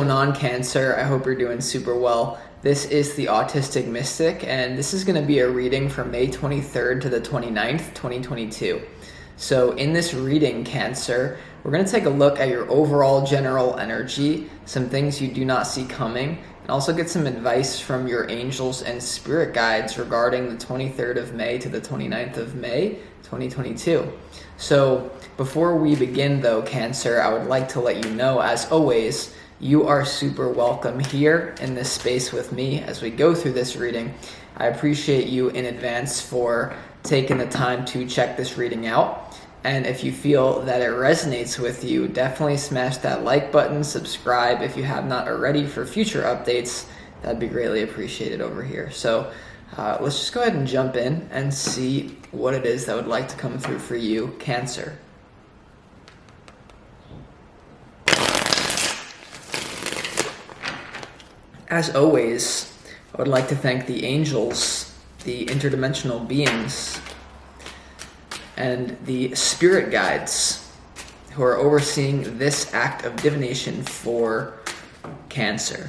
Non-Cancer, I hope you're doing super well. This is the Autistic Mystic, and this is going to be a reading from May 23rd to the 29th, 2022. So in this reading, Cancer, we're going to take a look at your overall general energy, some things you do not see coming, and also get some advice from your angels and spirit guides regarding the 23rd of May to the 29th of May, 2022. So before we begin though, Cancer, I would like to let you know, as always, you are super welcome here in this space with me as we go through this reading. I appreciate you in advance for taking the time to check this reading out. And if you feel that it resonates with you, definitely smash that like button, subscribe if you have not already for future updates. That'd be greatly appreciated over here. So let's just go ahead and jump in and see what it is that would like to come through for you, Cancer. As always, I would like to thank the angels, the interdimensional beings, and the spirit guides who are overseeing this act of divination for Cancer.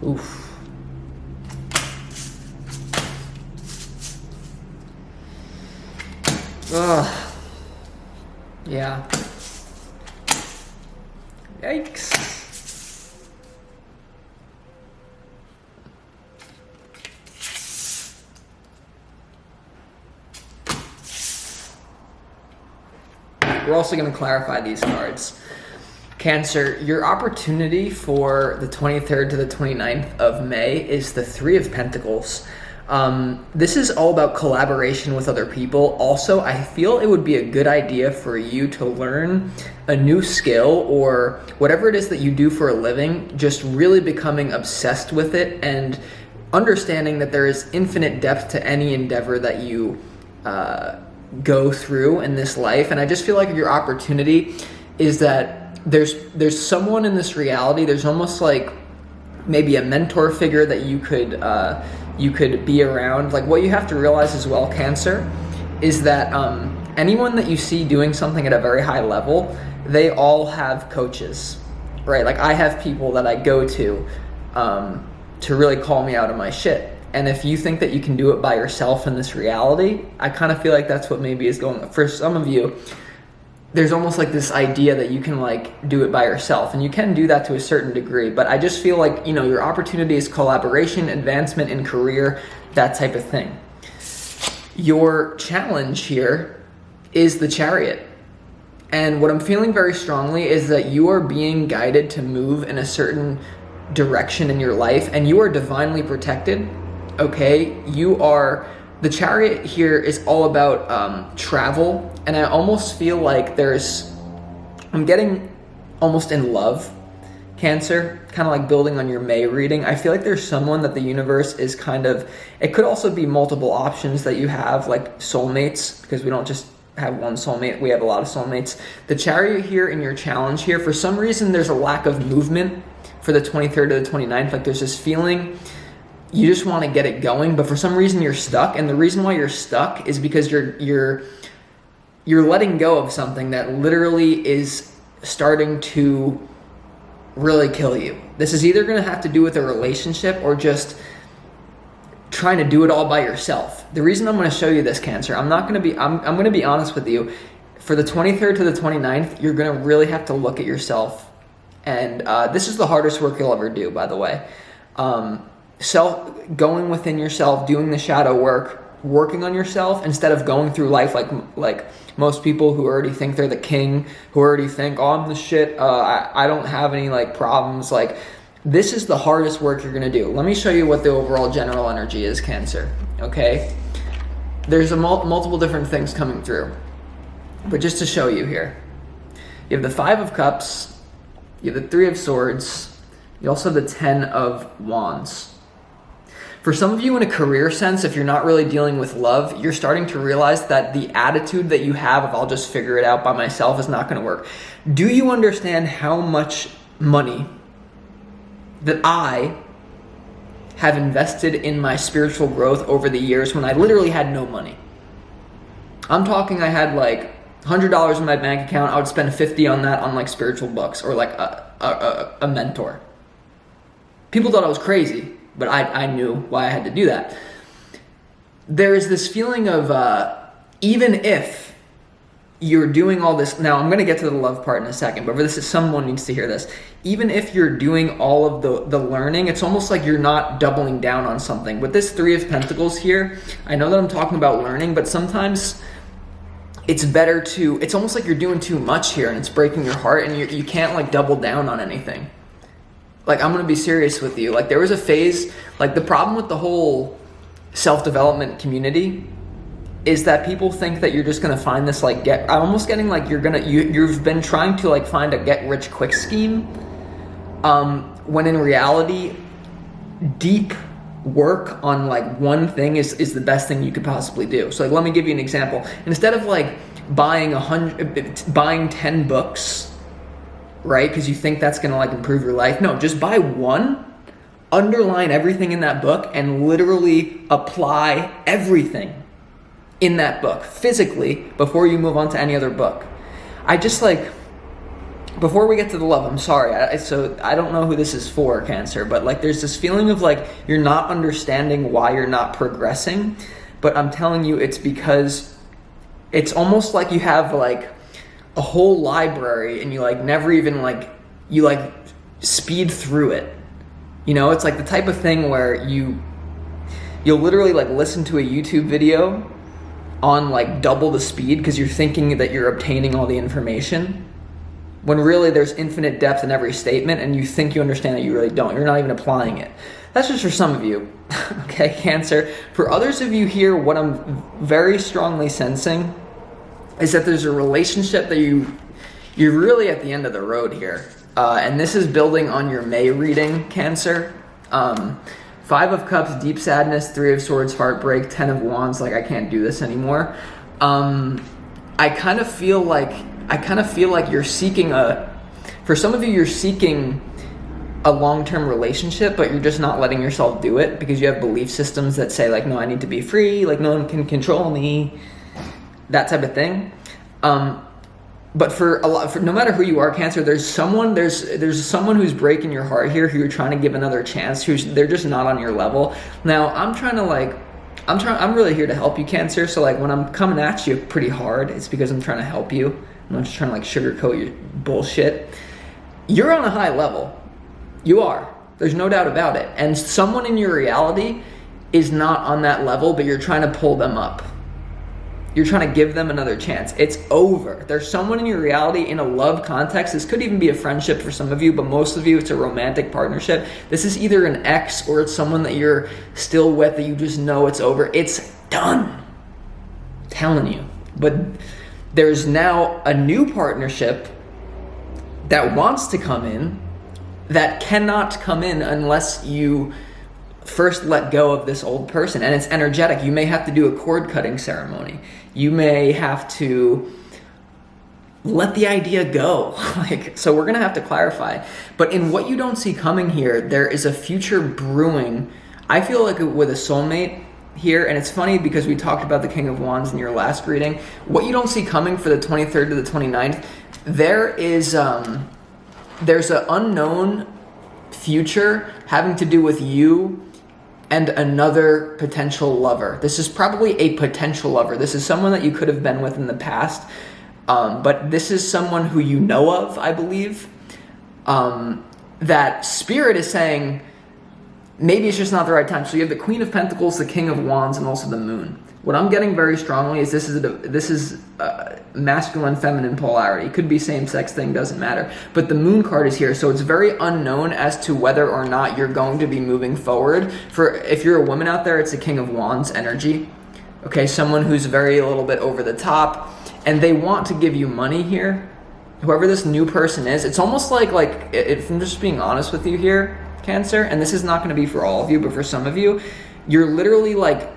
Oof. Ugh. Yeah. Yikes. We're also going to clarify these cards. Cancer, your opportunity for the 23rd to the 29th of May is the Three of Pentacles. This is all about collaboration with other people. Also, I feel it would be a good idea for you to learn a new skill or whatever it is that you do for a living, just really becoming obsessed with it and understanding that there is infinite depth to any endeavor that you go through in this life. And I just feel like your opportunity is that there's someone in this reality. There's almost like maybe a mentor figure that you could be around. Like, what you have to realize as well, Cancer, is that anyone that you see doing something at a very high level, they all have coaches, right? Like, I have people that I go to really call me out of my shit. And if you think that you can do it by yourself in this reality, I kind of feel like that's what maybe is going on. For some of you, there's almost like this idea that you can like do it by yourself, and you can do that to a certain degree, but I just feel like, you know, your opportunity is collaboration, advancement in career, that type of thing. Your challenge here is the Chariot. And what I'm feeling very strongly is that you are being guided to move in a certain direction in your life, and you are divinely protected, okay? The Chariot here is all about travel, and I almost feel like I'm getting almost in love, Cancer, kind of like building on your May reading. I feel like there's someone that the universe is it could also be multiple options that you have, like soulmates, because we don't just have one soulmate, we have a lot of soulmates. The Chariot here in your challenge here, for some reason there's a lack of movement for the 23rd to the 29th, like there's this feeling you just want to get it going, but for some reason you're stuck. And the reason why you're stuck is because you're letting go of something that literally is starting to really kill you. This is either going to have to do with a relationship or just trying to do it all by yourself. The reason I'm going to show you this, Cancer, I'm going to be honest with you. For the 23rd to the 29th, you're going to really have to look at yourself. And this is the hardest work you'll ever do, by the way. Going within yourself, doing the shadow work, working on yourself, instead of going through life like most people who already think they're the king, who already think, oh, I'm the shit, I don't have any like problems. Like, this is the hardest work you're gonna do. Let me show you what the overall general energy is, Cancer. Okay, there's multiple different things coming through, but just to show you here, you have the 5 of Cups, you have the 3 of Swords, you also have the 10 of Wands. For some of you, in a career sense, if you're not really dealing with love, you're starting to realize that the attitude that you have of I'll just figure it out by myself is not going to work. Do you understand how much money that I have invested in my spiritual growth over the years when I literally had no money? I'm talking, I had like $100 in my bank account. I would spend 50 on that on like spiritual books or like a mentor. People thought I was crazy, but I knew why I had to do that. There is this feeling of even if you're doing all this, now I'm going to get to the love part in a second, but someone needs to hear this. Even if you're doing all of the learning, it's almost like you're not doubling down on something. With this 3 of Pentacles here, I know that I'm talking about learning, but sometimes it's better to, it's almost like you're doing too much here and it's breaking your heart, and you can't like double down on anything. Like, I'm going to be serious with you. Like, there was a phase, like the problem with the whole self-development community is that people think that you're just going to find this like I'm almost getting like you've been trying to like find a get rich quick scheme, when in reality deep work on like one thing is the best thing you could possibly do. So like, let me give you an example. Instead of like buying 10 books, right, because you think that's going to like improve your life, no, just buy one, underline everything in that book, and literally apply everything in that book physically before you move on to any other book. I just like, before we get to the love, I'm sorry, so I don't know who this is for, Cancer, but like there's this feeling of like you're not understanding why you're not progressing, but I'm telling you it's because it's almost like you have like a whole library and you like never even like, you like speed through it. You know, it's like the type of thing where you'll literally like listen to a YouTube video on like double the speed because you're thinking that you're obtaining all the information, when really there's infinite depth in every statement and you think you understand it, you really don't. You're not even applying it. That's just for some of you, okay, Cancer. For others of you here, what I'm very strongly sensing is that there's a relationship that you're really at the end of the road here. And this is building on your May reading, Cancer. 5 of Cups, deep sadness, 3 of Swords, heartbreak, 10 of Wands, like I can't do this anymore. I kind of feel like you're seeking for some of you, you're seeking a long-term relationship, but you're just not letting yourself do it because you have belief systems that say like, no, I need to be free, like no one can control me, that type of thing. But for no matter who you are, Cancer, there's someone who's breaking your heart here, who you're trying to give another chance, they're just not on your level. Now, I'm really here to help you, Cancer. So like when I'm coming at you pretty hard, it's because I'm trying to help you. I'm not just trying to like sugarcoat your bullshit. You're on a high level. You are. There's no doubt about it. And someone in your reality is not on that level, but you're trying to pull them up. You're trying to give them another chance. It's over. There's someone in your reality in a love context. This could even be a friendship for some of you, but most of you, it's a romantic partnership. This is either an ex or it's someone that you're still with that you just know it's over. It's done. I'm telling you. But there's now a new partnership that wants to come in that cannot come in unless you first let go of this old person. And it's energetic. You may have to do a cord cutting ceremony. You may have to let the idea go. So we're going to have to clarify. But in what you don't see coming here, there is a future brewing. I feel like with a soulmate here, and it's funny because we talked about the King of Wands in your last reading. What you don't see coming for the 23rd to the 29th, there's an unknown future having to do with you and another potential lover. This is probably a potential lover. This is someone that you could have been with in the past, but this is someone who you know of, I believe, that Spirit is saying, maybe it's just not the right time. So you have the Queen of Pentacles, the King of Wands, and also the Moon. What I'm getting very strongly is this is masculine, feminine polarity. It could be same-sex thing, doesn't matter. But the Moon card is here, so it's very unknown as to whether or not you're going to be moving forward. If you're a woman out there, it's the King of Wands energy. Okay, someone who's very a little bit over the top, and they want to give you money here. Whoever this new person is, it's almost like if I'm just being honest with you here, Cancer, and this is not going to be for all of you, but for some of you, you're literally like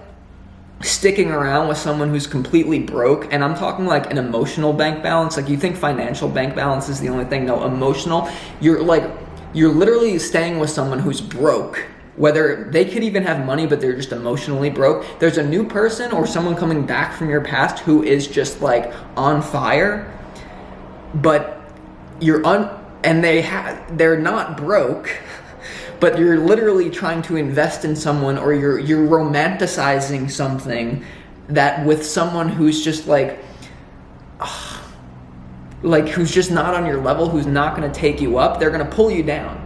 sticking around with someone who's completely broke, and I'm talking like an emotional bank balance. Like, you think financial bank balance is the only thing? No, emotional. You're literally staying with someone who's broke, whether they could even have money, but they're just emotionally broke. There's a new person or someone coming back from your past who is just like on fire, but they're not broke. But you're literally trying to invest in someone, or you're romanticizing something that with someone who's just like who's just not on your level, who's not going to take you up. They're going to pull you down.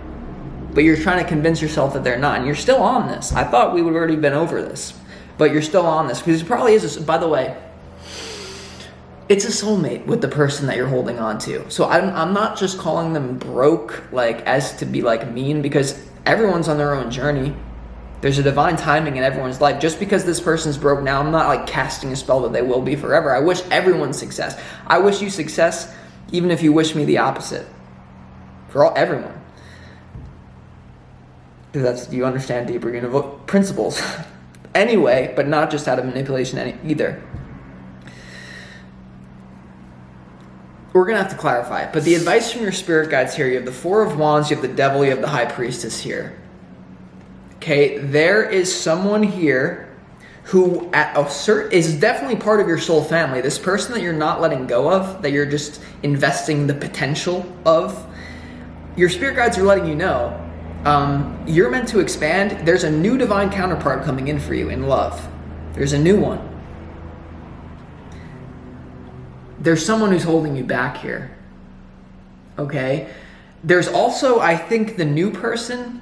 But you're trying to convince yourself that they're not. And you're still on this. I thought we would have already been over this. But you're still on this. Because it probably is, by the way, it's a soulmate with the person that you're holding on to. So I'm not just calling them broke, like, as to be like mean, because everyone's on their own journey. There's a divine timing in everyone's life. Just because this person's broke now, I'm not like casting a spell that they will be forever. I wish everyone success. I wish you success, even if you wish me the opposite. For everyone. Because you understand deeper principles. Anyway, but not just out of manipulation either. We're going to have to clarify it. But the advice from your spirit guides here, you have the Four of Wands, you have the Devil, you have the High Priestess here. Okay, there is someone here who is definitely part of your soul family. This person that you're not letting go of, that you're just investing the potential of, your spirit guides are letting you know, you're meant to expand. There's a new divine counterpart coming in for you in love. There's a new one. There's someone who's holding you back here. Okay? There's also, I think, the new person.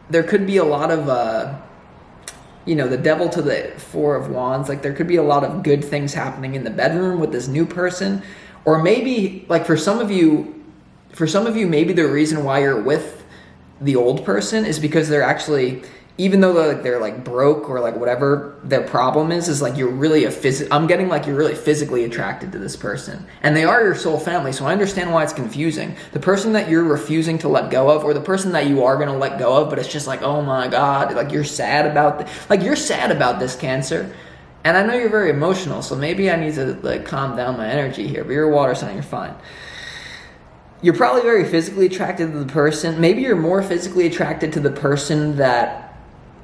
There could be a lot of, the Devil to the Four of Wands. Like, there could be a lot of good things happening in the bedroom with this new person. Or maybe, like, for some of you, maybe the reason why you're with the old person is because they're actually, even though they're like broke or like whatever their problem is like you're really I'm getting like you're really physically attracted to this person. And they are your soul family, so I understand why it's confusing. The person that you're refusing to let go of, or the person that you are going to let go of, but it's just like, oh my God, like you're sad about you're sad about this, Cancer. And I know you're very emotional, so maybe I need to like calm down my energy here, but you're a water sign, you're fine. You're probably very physically attracted to the person. Maybe you're more physically attracted to the person that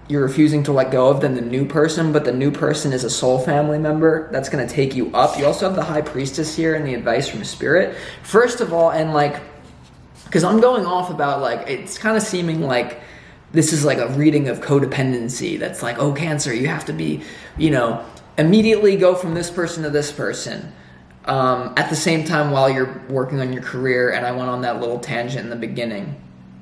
you're refusing to let go of than the new person, but the new person is a soul family member that's going to take you up. You also have the High Priestess here and the advice from Spirit. First of all, and like, because I'm going off about like, it's kind of seeming like this is like a reading of codependency. That's like, oh, Cancer, you have to be, immediately go from this person to this person. At the same time while you're working on your career, and I went on that little tangent in the beginning.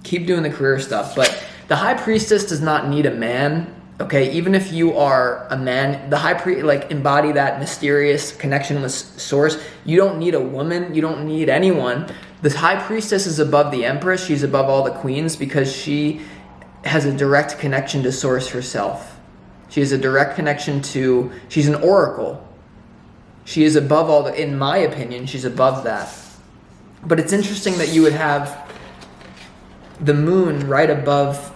Keep doing the career stuff, but the High Priestess does not need a man, okay? Even if you are a man, the High Priestess, embody that mysterious connection with Source. You don't need a woman. You don't need anyone. The High Priestess is above the Empress. She's above all the queens because she has a direct connection to Source herself. She has a direct connection to, she's an oracle. She is above all in my opinion, she's above that. But it's interesting that you would have the Moon right above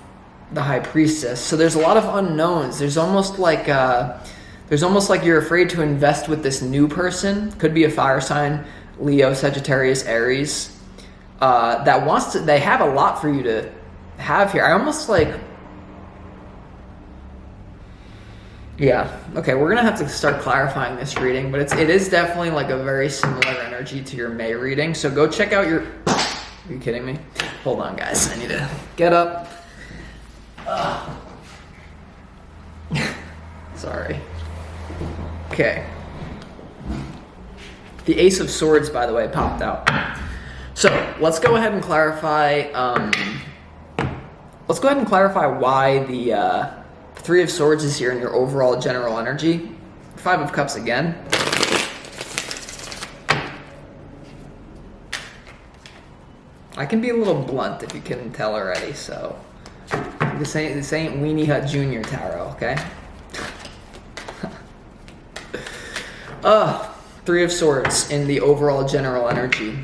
the High Priestess. So there's a lot of unknowns. There's almost like you're afraid to invest with this new person. Could be a fire sign, Leo, Sagittarius, Aries. They have a lot for you to have here. I almost like, yeah, okay, we're going to have to start clarifying this reading, but it is definitely like a very similar energy to your May reading. So go check out your... Are you kidding me? Hold on, guys. I need to get up. Sorry. Okay. The Ace of Swords, by the way, popped out. So let's go ahead and clarify let's go ahead and clarify why the Three of Swords is here in your overall general energy. Five of Cups again. I can be a little blunt if you couldn't tell already, so this ain't Weenie Hut Jr. Tarot, okay? Three of Swords in the overall general energy.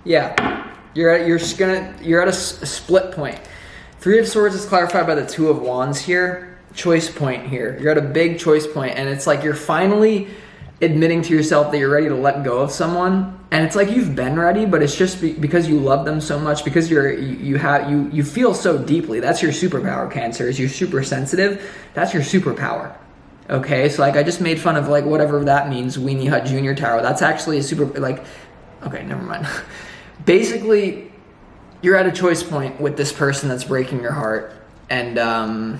Yeah, you're at a split point. Three of Swords is clarified by the Two of Wands here. Choice point here. You're at a big choice point, and it's like you're finally admitting to yourself that you're ready to let go of someone, and it's like you've been ready, but it's just because you love them so much, because you feel so deeply. That's your superpower, Cancer. Is you're super sensitive. That's your superpower. Okay, so like I just made fun of like whatever that means, Weenie Hut Jr. Tarot. That's actually a super like. Okay, never mind. Basically, you're at a choice point with this person that's breaking your heart. And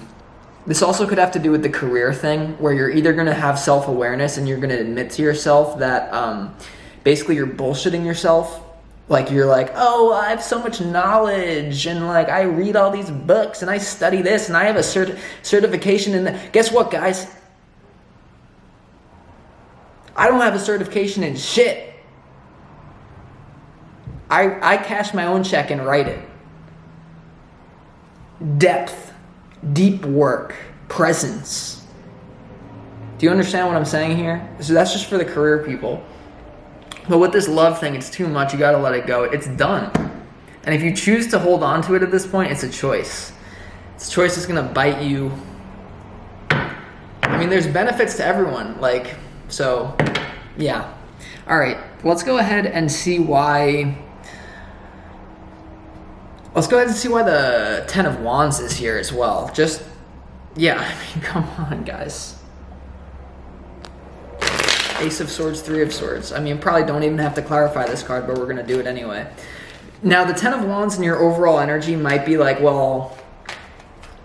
this also could have to do with the career thing, where you're either going to have self-awareness and you're going to admit to yourself that basically you're bullshitting yourself. Like you're like, oh, I have so much knowledge and like I read all these books and I study this and I have a certification in that. Guess what, guys? I don't have a certification in shit. I cash my own check and write it. Depth, deep work, presence. Do you understand what I'm saying here? So that's just for the career people. But with this love thing, it's too much. You got to let it go. It's done. And if you choose to hold on to it at this point, it's a choice. This choice is going to bite you. I mean, there's benefits to everyone. Like, so, yeah. All right. Let's go ahead and see why... Let's go ahead and see why the Ten of Wands is here as well. Just, yeah, I mean, come on, guys. Ace of Swords, Three of Swords. I mean, probably don't even have to clarify this card, but we're going to do it anyway. Now, the Ten of Wands in your overall energy might be like, well,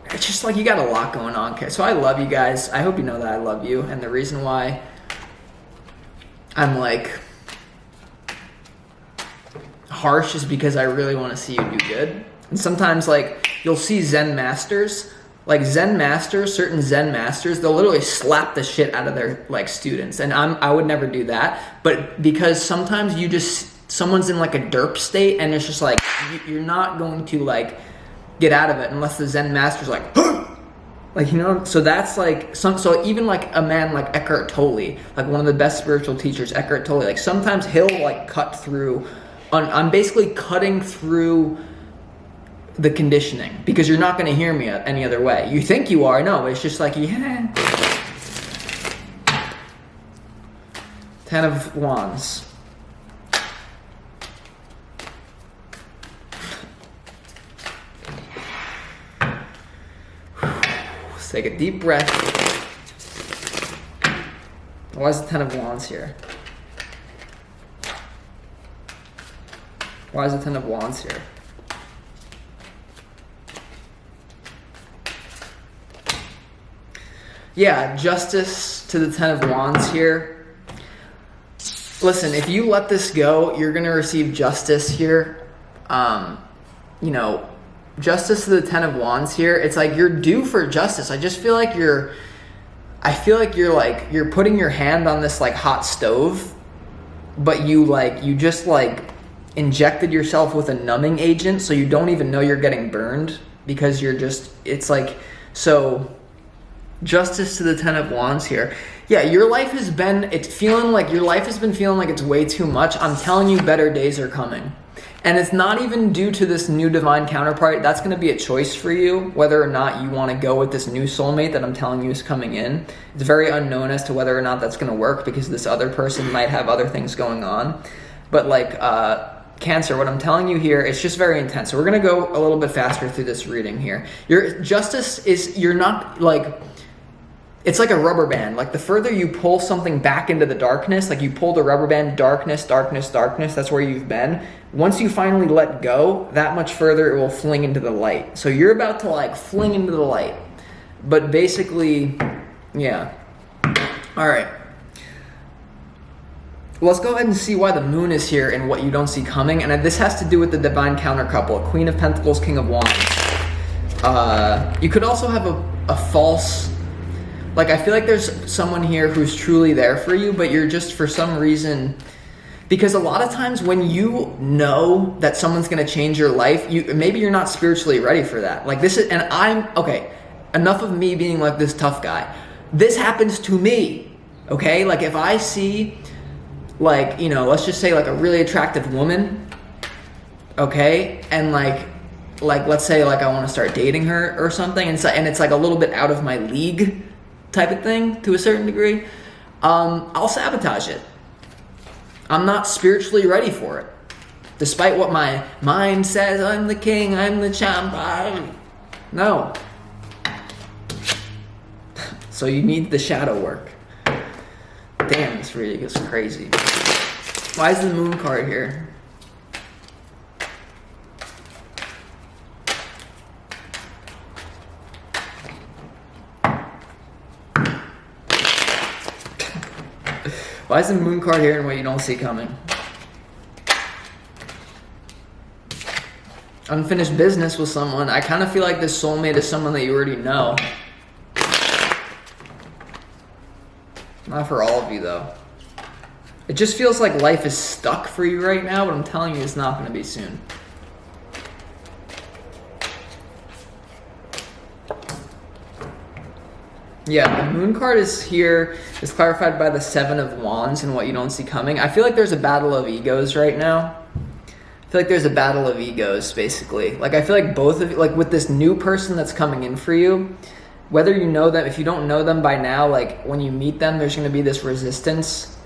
it's just like you got a lot going on. Okay, so I love you guys. I hope you know that I love you. And the reason why I'm like... harsh is because I really want to see you do good. And sometimes like you'll see Zen masters, like certain Zen masters, they'll literally slap the shit out of their like students, and I would never do that. But because sometimes someone's in like a derp state, and it's just like you're not going to like get out of it unless the Zen master's like like, you know. So that's like so even like a man like Eckhart Tolle, like one of the best spiritual teachers, Eckhart Tolle, like sometimes he'll like cut through. I'm basically cutting through the conditioning because you're not going to hear me any other way. You think you are, no, it's just like, yeah. Ten of Wands. Let's take a deep breath. Why is the Ten of Wands here? Why is the Ten of Wands here? Yeah, justice to the Ten of Wands here. Listen, if you let this go, you're going to receive justice here. You know, justice to the Ten of Wands here. It's like you're due for justice. I just feel like you're putting your hand on this like hot stove, but you just injected yourself with a numbing agent, so you don't even know you're getting burned because it's like, so justice to the Ten of Wands here. Yeah, your life has been feeling like it's way too much. I'm telling you, better days are coming. And it's not even due to this new divine counterpart. That's going to be a choice for you, whether or not you want to go with this new soulmate that I'm telling you is coming in. It's very unknown as to whether or not that's going to work because this other person might have other things going on. But Cancer, what I'm telling you here, it's just very intense. So we're going to go a little bit faster through this reading here. Your justice is, you're not like, it's like a rubber band. Like the further you pull something back into the darkness, like you pull the rubber band, darkness, darkness, darkness, that's where you've been. Once you finally let go, that much further it will fling into the light. So you're about to like fling into the light. But basically, yeah. All right. Let's go ahead and see why the moon is here and what you don't see coming. And this has to do with the divine counter couple, Queen of Pentacles, King of Wands. You could also have a false, like I feel like there's someone here who's truly there for you, but you're just for some reason, because a lot of times when you know that someone's going to change your life, maybe you're not spiritually ready for that. Like this is, and okay, enough of me being like this tough guy. This happens to me, okay? Like if I see, like, you know, let's just say like a really attractive woman, okay, and like let's say like I want to start dating her or something, and it's like a little bit out of my league type of thing to a certain degree, I'll sabotage it. I'm not spiritually ready for it, despite what my mind says. I'm the king, I'm the champ. No. So you need the shadow work. Damn, this reading is crazy. Why is the moon card here? Why is the moon card here and what you don't see coming? Unfinished business with someone. I kind of feel like this soulmate is someone that you already know. Not for all of you, though. It just feels like life is stuck for you right now, but I'm telling you it's not going to be soon. Yeah, the moon card is here. It's clarified by the Seven of Wands and what you don't see coming. I feel like there's a battle of egos right now. I feel like there's a battle of egos, basically. Like, I feel like both of you, like with this new person that's coming in for you, whether you know them, if you don't know them by now, like when you meet them, there's going to be this resistance.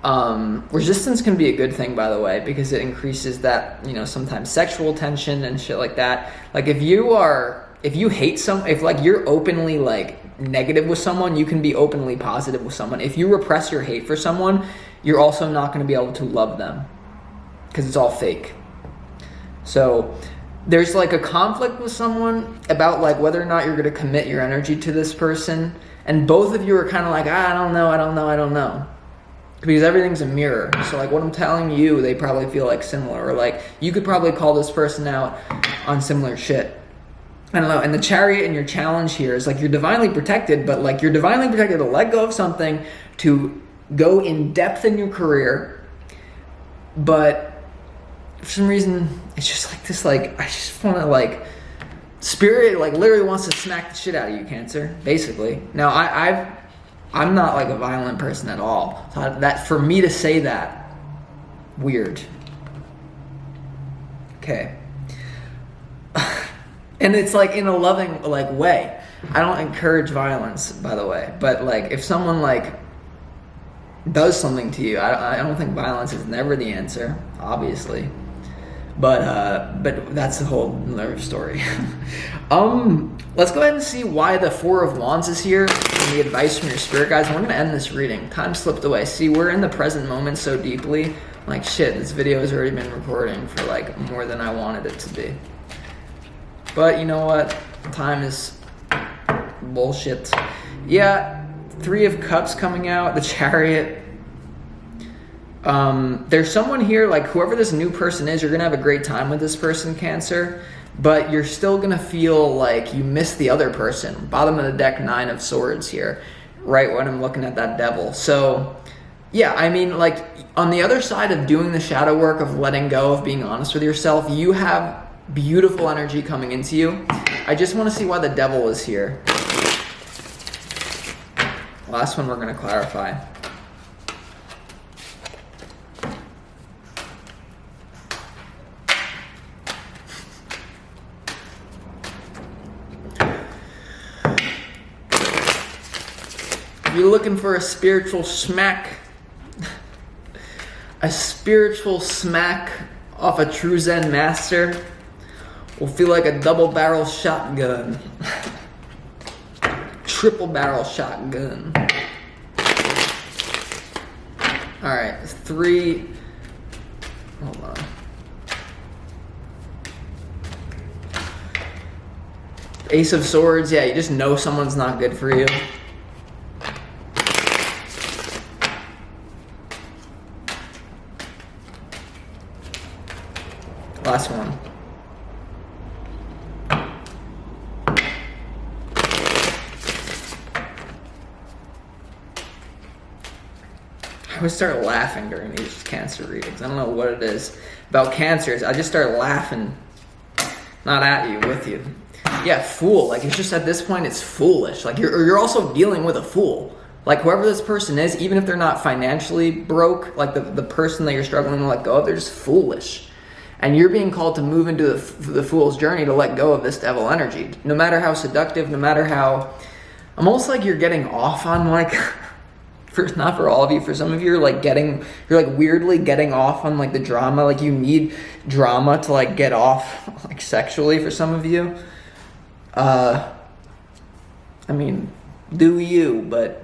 Resistance can be a good thing, by the way, because it increases that, you know, sometimes sexual tension and shit like that. Like if you hate if like you're openly like negative with someone, you can be openly positive with someone. If you repress your hate for someone, you're also not going to be able to love them because it's all fake. So there's like a conflict with someone about like whether or not you're going to commit your energy to this person. And both of you are kind of like, I don't know. Because everything's a mirror. So like what I'm telling you, they probably feel like similar. Or like you could probably call this person out on similar shit. I don't know. And the Chariot and your challenge here is like you're divinely protected, but like you're divinely protected to let go of something, to go in depth in your career. But for some reason, it's just like this, like, I just want to, like, Spirit, like, literally wants to smack the shit out of you, Cancer, basically. Now, I'm not, like, a violent person at all. So that, for me to say that, weird. Okay. And it's, like, in a loving, like, way. I don't encourage violence, by the way. But, like, if someone, like, does something to you, I don't think violence is never the answer, obviously. But that's a whole other story. Let's go ahead and see why the Four of Wands is here and the advice from your spirit guides. And we're going to end this reading. Time slipped away. See, we're in the present moment so deeply. Like, shit, this video has already been recording for, like, more than I wanted it to be. But you know what? Time is bullshit. Yeah, Three of Cups coming out. The Chariot. There's someone here, like whoever this new person is, you're gonna have a great time with this person, Cancer, but you're still gonna feel like you miss the other person. Bottom of the deck, Nine of Swords here, right when I'm looking at that Devil. So yeah, I mean, like on the other side of doing the shadow work, of letting go, of being honest with yourself, you have beautiful energy coming into you. I just want to see why the Devil is here. Last one we're gonna clarify. You're looking for a spiritual smack off a true Zen master will feel like a double barrel shotgun. Triple barrel shotgun. Alright, 3. Hold on. Ace of Swords, yeah, you just know someone's not good for you. Last one. I always start laughing during these Cancer readings. I don't know what it is about Cancers. I just start laughing, not at you, with you. Yeah, fool. Like, it's just at this point, it's foolish. Like, you're also dealing with a fool. Like, whoever this person is, even if they're not financially broke, like the person that you're struggling to let go of, they're just foolish. And you're being called to move into the fool's journey to let go of this devil energy. No matter how seductive, no matter how... Almost like you're getting off on, like... not for all of you, for some of you, you're like weirdly getting off on like the drama. Like, you need drama to like get off, like, sexually, for some of you. I mean, do you, but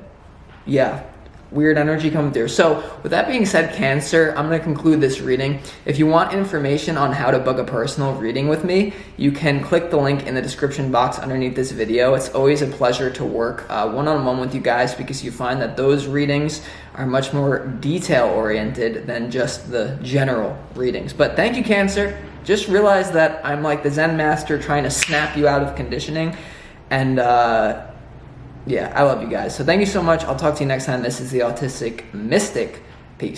yeah, weird energy coming through. So with that being said, Cancer, I'm going to conclude this reading. If you want information on how to book a personal reading with me, you can click the link in the description box underneath this video. It's always a pleasure to work one-on-one with you guys, because you find that those readings are much more detail-oriented than just the general readings. But thank you, Cancer. Just realize that I'm like the Zen master trying to snap you out of conditioning. And yeah, I love you guys. So thank you so much. I'll talk to you next time. This is the Autistic Mystic. Peace.